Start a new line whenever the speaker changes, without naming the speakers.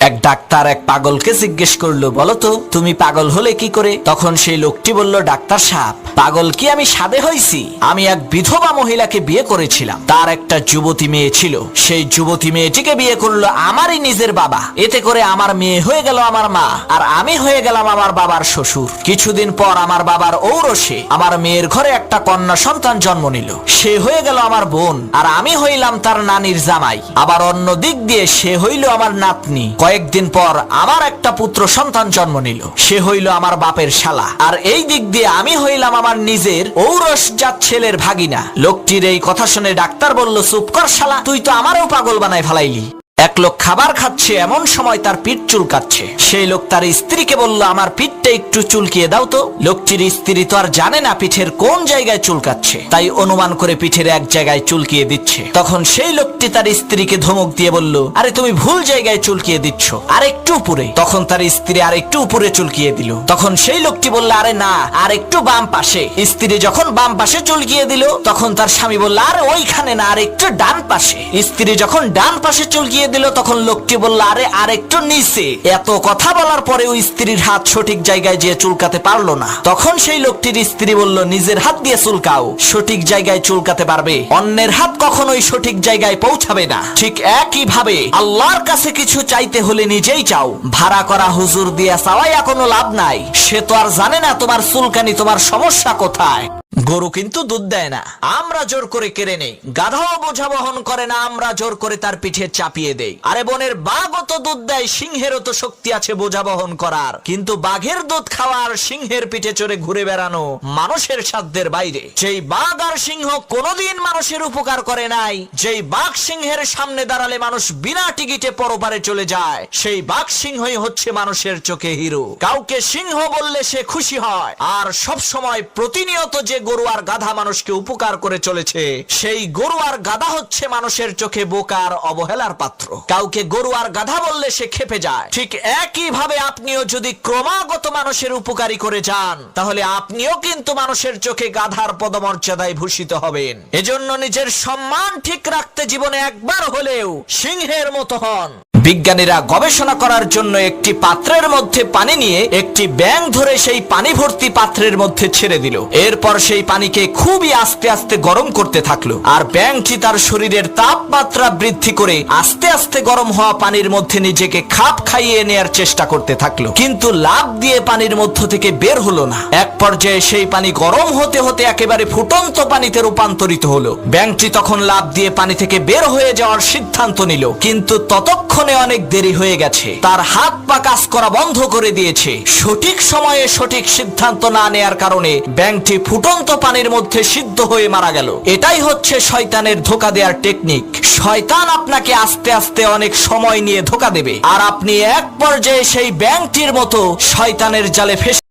এক ডাক্তার এক পাগলকে জিজ্ঞেস করলো, বলো তো তুমি পাগল হলে কি করে? তখন সেই লোকটি বলল, ডাক্তার সাহেব, পাগল কি আমি সাধে হইছি? আমি এক বিধবা মহিলাকে বিয়ে করেছিলাম, তার একটা যুবতী মেয়ে ছিল। সেই যুবতী মেয়েটিকে বিয়ে করলো আমারই নিজের বাবা। এতে করে আমার মেয়ে হয়ে গেল আমার মা, আর আমি হয়ে গেলাম আমার বাবার শ্বশুর। কিছুদিন পর আমার বাবার ঔরসে আমার মেয়ের ঘরে একটা কন্যা সন্তান জন্ম নিল। সে হয়ে গেল আমার বোন, আর আমি হইলাম তার নানির জামাই। আবার অন্য দিক দিয়ে সে হইল আমার নাতনি। কয়েকদিন পর আমার একটা পুত্র সন্তান জন্ম নিল, সে হইল আমার বাপের শালা। আর এই দিক দিয়ে আমি হইলাম আমার নিজের ঔরসজাত ছেলের ভাগিনা। লোকটির এই কথা শুনে ডাক্তার বলল, চুপ কর শালা, তুই তো আমারও পাগল বানায় ফেলাইলি। এক লোক খাবার খাচ্ছে, এমন সময় তার পিঠ চুলকাচ্ছে। সেই লোক তার স্ত্রীকে বলল, আমার পিঠটা একটু চুলকিয়ে দাও তো। লোকটির স্ত্রী তো আর জানে না পিঠের কোন জায়গায় চুলকাচ্ছে, তাই অনুমান করে পিঠের এক জায়গায় চুলকিয়ে দিচ্ছে। তখন সেই লোকটি তার স্ত্রীকে ধমক দিয়ে বলল, আরে তুমি ভুল জায়গায় চুলকিয়ে দিচ্ছ, আর একটু উপরে। তখন তার স্ত্রী আর একটু উপরে চুলকিয়ে দিল। তখন সেই লোকটি বলল, আরে না, আর একটু বাম পাশে। স্ত্রী যখন বাম পাশে চুলকিয়ে দিল, তখন তার স্বামী বলল, আরে ওইখানে না, আর একটু ডান পাশে। স্ত্রী যখন ডান পাশে চুলকিয়ে দিল, তখন লোকটি বলল, আরে আর একটু নিচে। এত কথা বলার পরেও স্ত্রীর হাত সঠিক জায়গায় যেয়ে চুলকাতে পারলো না। তখন সেই লোকটির স্ত্রী বলল, নিজের হাত দিয়ে চুলকাও, সঠিক জায়গায় চুলকাতে পারবে, অন্যের হাত কখনোই সঠিক জায়গায় পৌঁছাবে না। ঠিক একই ভাবে আল্লাহর কাছে কিছু চাইতে হলে নিজেই চাও। ভাড়া করা হুজুর দিয়ে চাওয়াইয়া কোনো লাভ নাই, সে তো আর জানে না তোমার চুলকানি, তোমার সমস্যা কোথায়। গরু কিন্তু দুধ দেয় না, আমরা জোর করে কেড়ে নেই। গাধাও বোঝা বহন করে না, আমরা জোর করে তার পিঠে চাপিয়ে দেই। আরে বনের বাঘও তো দুধ দেয়, সিংহেরও তো শক্তি আছে বোঝা বহন করার। কিন্তু বাঘের দুধ খাওয়ার, সিংহের পিঠে চড়ে ঘুরে বেড়ানো মানুষের সাধ্যের বাইরে। যেই বাঘ আর সিংহ কোনোদিন মানুষের উপকার করে নাই, যেই বাঘ সিংহের সামনে দাঁড়ালে মানুষ বিনা টিকিটে পরপারে চলে যায়, সেই বাঘ সিংহই হচ্ছে মানুষের চোখে হিরো। কাউকে সিংহ বললে সে খুশি হয়, আর সব সময় প্রতিনিয়ত যে গরু আর গাধা মানুষকে উপকার করে চলেছে, সেই গরু আর গাধা হচ্ছে মানুষের চোখে বোকার অবহেলার পাত্র। কাউকে গরু আর গাধা বললে সে ক্ষেপে যায়। ঠিক একই ভাবে আপনিও যদি ক্রমাগত মানুষের উপকারী করে যান, তাহলে আপনিও কিন্তু মানুষের চোখে গাধার পদমর্যাদায় ভূষিত হবেন। এজন্য নিজের সম্মান ঠিক রাখতে জীবনে একবার হলেও সিংহের মতো হন। বিজ্ঞানীরা গবেষণা করার জন্য একটি পাত্রের মধ্যে পানি নিয়ে একটি ব্যাঙ ধরে সেই পানি ভর্তি পাত্রের মধ্যে ছেড়ে দিল। এরপর সেই পানিকে খুবই আস্তে আস্তে গরম করতে থাকলো, আর ব্যাঙটি তার শরীরের তাপমাত্রা বৃদ্ধি করে আস্তে আস্তে গরম হওয়া পানির মধ্যে নিজেকে খাপ খাইয়ে নেয়ার চেষ্টা করতে থাকলো। কিন্তু লাফ দিয়ে পানির মধ্য থেকে বের হলো না। এক পর্যায়ে সেই পানি গরম হতে হতে একেবারে ফুটন্ত পানিতে রূপান্তরিত হলো। ব্যাঙটি তখন লাফ দিয়ে পানি থেকে বের হয়ে যাওয়ার সিদ্ধান্ত নিল, কিন্তু ততক্ষণে অনেক দেরি হয়ে গেছে। তার হাত পা কাজ করা বন্ধ করে দিয়েছে। সঠিক সময়ে সঠিক সিদ্ধান্ত না নেয়ার কারণে ব্যাঙটি ফুটন্ত পানির মধ্যে সিদ্ধ হয়ে মারা গেল। এটাই হচ্ছে শয়তানের ধোঁকা দেওয়ার টেকনিক। শয়তান আপনাকে আস্তে আস্তে অনেক সময় নিয়ে ধোঁকা দেবে, আর আপনি এক পর্যায়ে সেই ব্যাঙটির মতো শয়তানের জালে ফেসে